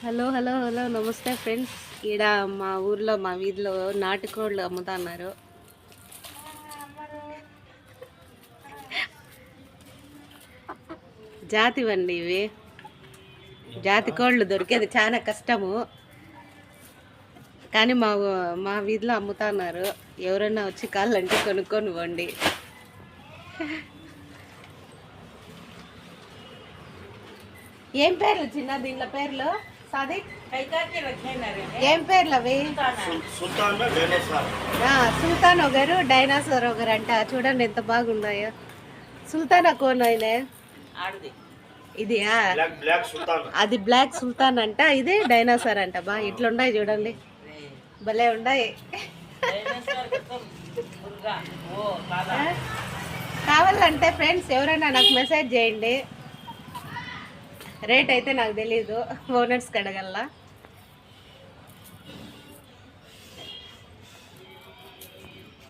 Hello hello hello నమస్తే friends. ఈడ మా ఊర్లో మా వీధిలో నాటుకోళ్ళు అమ్ముతున్నారు. జాతివండి ఇవి. జాతి కోళ్ళు దొరికేది చాలా కష్టము, కానీ మా వీధిలో అమ్ముతున్నారు. ఎవరైనా వచ్చి కాళ్ళంటే కొనుక్కొని పోండి. ఏం పేర్లు చిన్న దీంట్లో పేర్లు? సాదిక్ ఏం పేర్లు అవి? సుల్తాన్ ఒకరు, డైనాసోర్ ఒకరు అంట. చూడండి ఎంత బాగున్నాయో. సుల్తాన్ కోన్ అయినా ఇది అది బ్లాక్ సుల్తాన్ అంట, ఇది డైనాసోర్ అంట. బా ఇట్లున్నాయి చూడండి, భలే ఉన్నాయి. కావాలంటే ఫ్రెండ్స్ ఎవరైనా నాకు మెసేజ్ చేయండి. రేట్ అయితే నాకు తెలీదు, ఓనర్స్కి అడగల్లా.